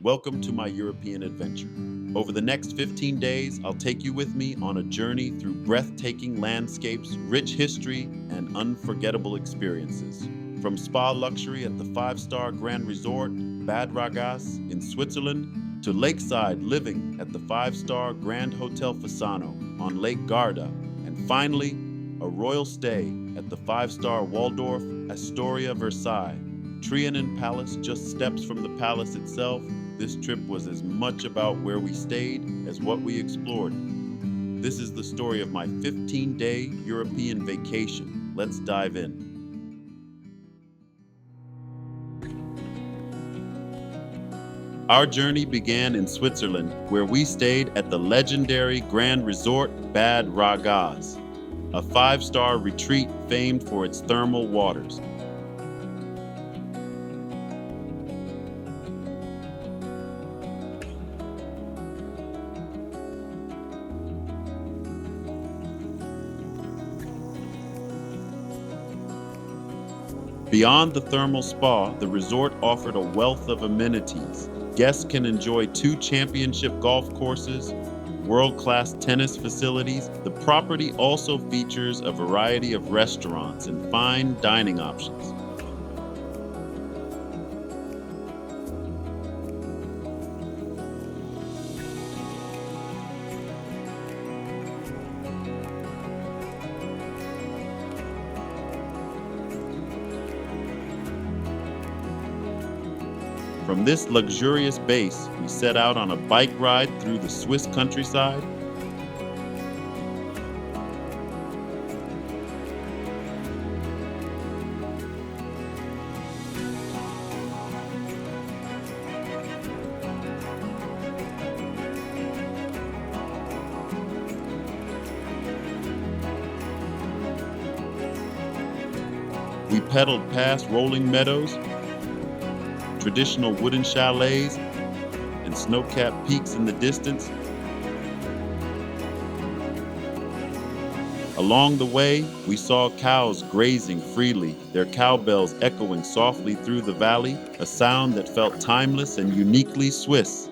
Welcome to my European adventure. Over the next 15 days, I'll take you with me on a journey through breathtaking landscapes, rich history, and unforgettable experiences. From spa luxury at the five-star Grand Resort, Bad Ragaz in Switzerland, to lakeside living at the five-star Grand Hotel Fasano on Lake Garda, and finally, a royal stay at the five-star Waldorf Astoria Versailles. Trianon Palace just steps from the palace itself. This trip was as much about where we stayed as what we explored. This is the story of my 15-day European vacation. Let's dive in. Our journey began in Switzerland, where we stayed at the legendary Grand Resort Bad Ragaz, a five-star retreat famed for its thermal waters. Beyond the thermal spa, the resort offered a wealth of amenities. Guests can enjoy 2 championship golf courses, world-class tennis facilities. The property also features a variety of restaurants and fine dining options. From this luxurious base, we set out on a bike ride through the Swiss countryside. We pedaled past rolling meadows, traditional wooden chalets, and snow-capped peaks in the distance. Along the way, we saw cows grazing freely, their cowbells echoing softly through the valley, a sound that felt timeless and uniquely Swiss.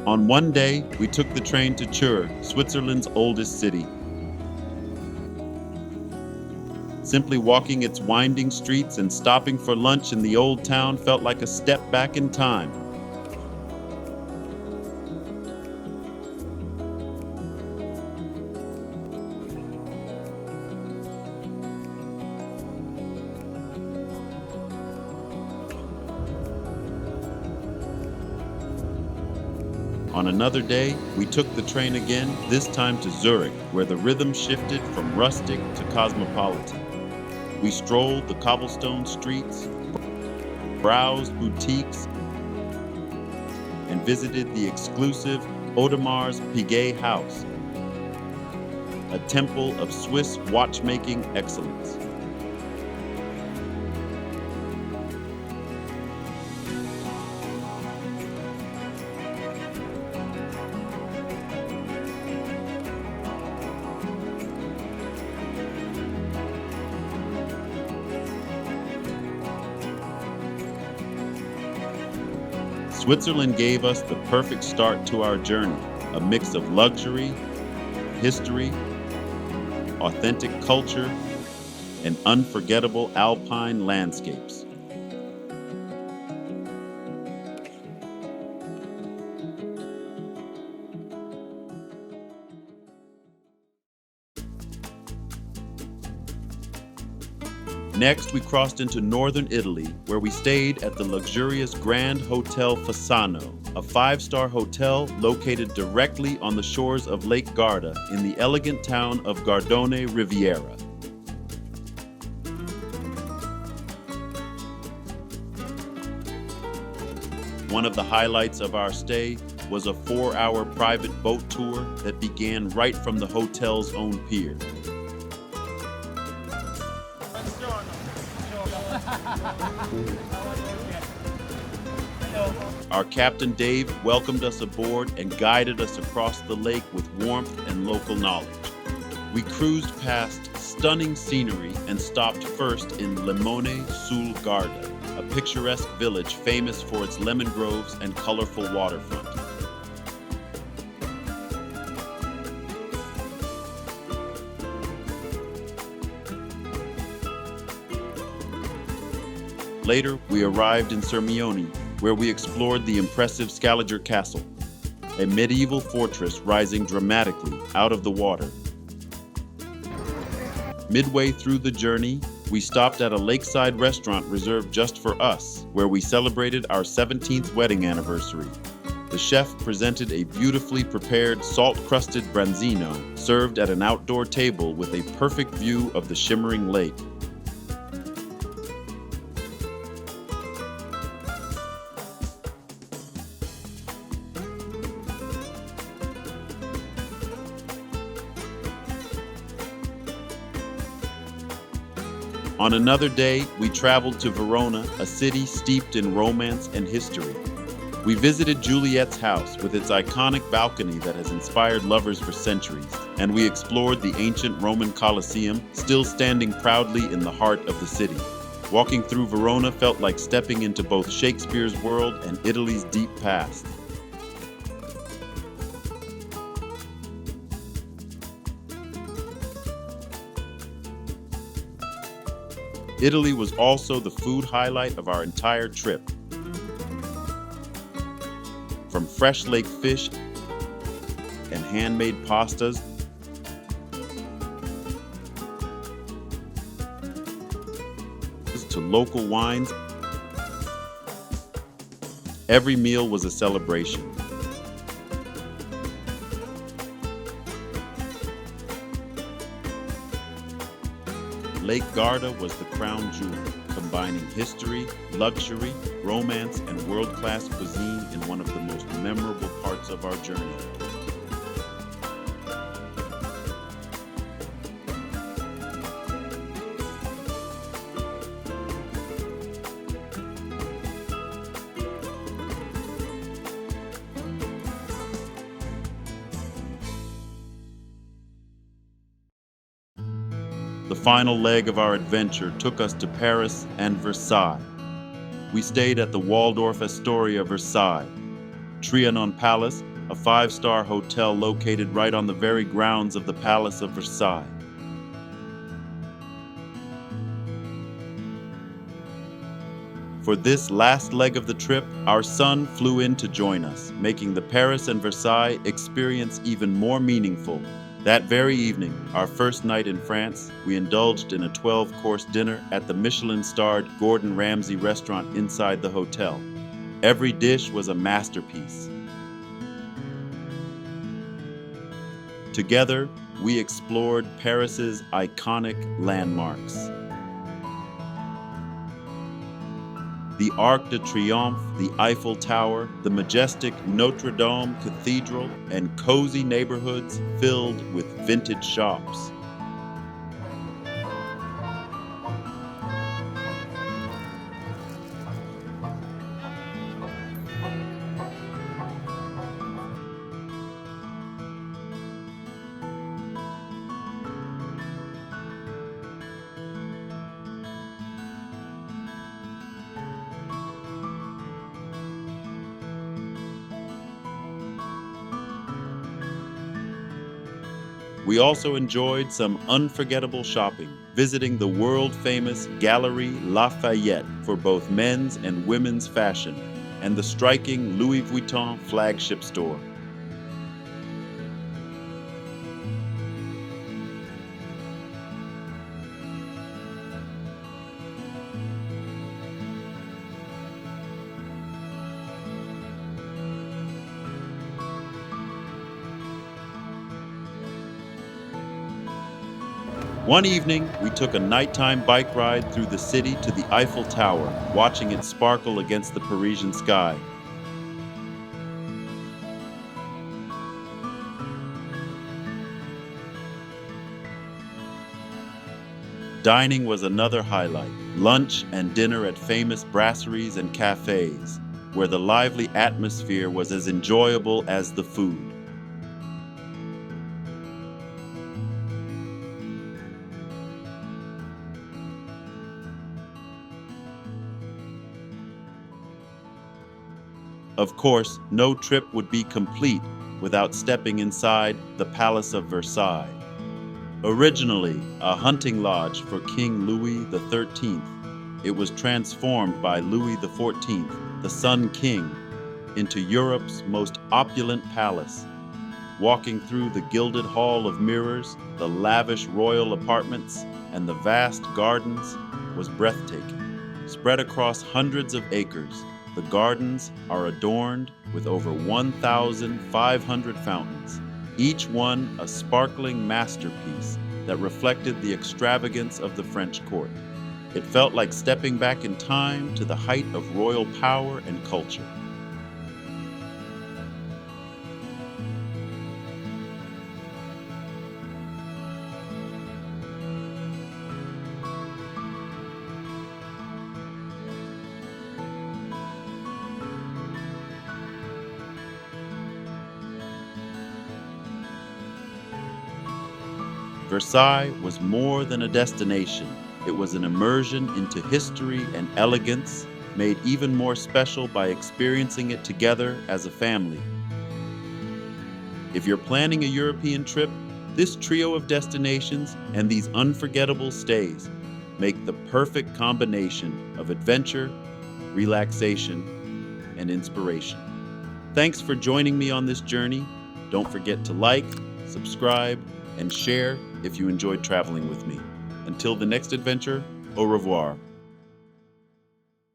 On one day, we took the train to Chur, Switzerland's oldest city. Simply walking its winding streets and stopping for lunch in the old town felt like a step back in time. On another day, we took the train again, this time to Zurich, where the rhythm shifted from rustic to cosmopolitan. We strolled the cobblestone streets, browsed boutiques, and visited the exclusive Odemar's Piguet House, a temple of Swiss watchmaking excellence. Switzerland gave us the perfect start to our journey, a mix of luxury, history, authentic culture, and unforgettable alpine landscapes. Next, we crossed into northern Italy, where we stayed at the luxurious Grand Hotel Fasano, a 5-star hotel located directly on the shores of Lake Garda in the elegant town of Gardone Riviera. One of the highlights of our stay was a 4-hour private boat tour that began right from the hotel's own pier. Our captain Dave welcomed us aboard and guided us across the lake with warmth and local knowledge. We cruised past stunning scenery and stopped first in Limone sul Garda, a picturesque village famous for its lemon groves and colorful waterfront. Later, we arrived in Sirmione, where we explored the impressive Scaliger Castle, a medieval fortress rising dramatically out of the water. Midway through the journey, we stopped at a lakeside restaurant reserved just for us, where we celebrated our 17th wedding anniversary. The chef presented a beautifully prepared salt-crusted branzino served at an outdoor table with a perfect view of the shimmering lake. On another day, we traveled to Verona, a city steeped in romance and history. We visited Juliet's house with its iconic balcony that has inspired lovers for centuries, and we explored the ancient Roman Colosseum, still standing proudly in the heart of the city. Walking through Verona felt like stepping into both Shakespeare's world and Italy's deep past. Italy was also the food highlight of our entire trip. From fresh lake fish and handmade pastas to local wines, every meal was a celebration. Lake Garda was the crown jewel, combining history, luxury, romance, and world-class cuisine in one of the most memorable parts of our journey. The final leg of our adventure took us to Paris and Versailles. We stayed at the Waldorf Astoria Versailles, Trianon Palace, a 5-star hotel located right on the very grounds of the Palace of Versailles. For this last leg of the trip, our son flew in to join us, making the Paris and Versailles experience even more meaningful. That very evening, our first night in France, we indulged in a 12-course dinner at the Michelin-starred Gordon Ramsay restaurant inside the hotel. Every dish was a masterpiece. Together, we explored Paris's iconic landmarks. The Arc de Triomphe, the Eiffel Tower, the majestic Notre Dame Cathedral, and cozy neighborhoods filled with vintage shops. We also enjoyed some unforgettable shopping, visiting the world-famous Galerie Lafayette for both men's and women's fashion, and the striking Louis Vuitton flagship store. One evening, we took a nighttime bike ride through the city to the Eiffel Tower, watching it sparkle against the Parisian sky. Dining was another highlight. Lunch and dinner at famous brasseries and cafes. where the lively atmosphere was as enjoyable as the food. Of course, no trip would be complete without stepping inside the Palace of Versailles. Originally a hunting lodge for King Louis XIII, it was transformed by Louis XIV, the Sun King, into Europe's most opulent palace. Walking through the gilded hall of mirrors, the lavish royal apartments, and the vast gardens was breathtaking. Spread across hundreds of acres, the gardens are adorned with over 1,500 fountains, each one a sparkling masterpiece that reflected the extravagance of the French court. It felt like stepping back in time to the height of royal power and culture. Versailles was more than a destination. It was an immersion into history and elegance, made even more special by experiencing it together as a family. If you're planning a European trip, this trio of destinations and these unforgettable stays make the perfect combination of adventure, relaxation, and inspiration. Thanks for joining me on this journey. Don't forget to like, subscribe, and share if you enjoyed traveling with me. Until the next adventure, au revoir.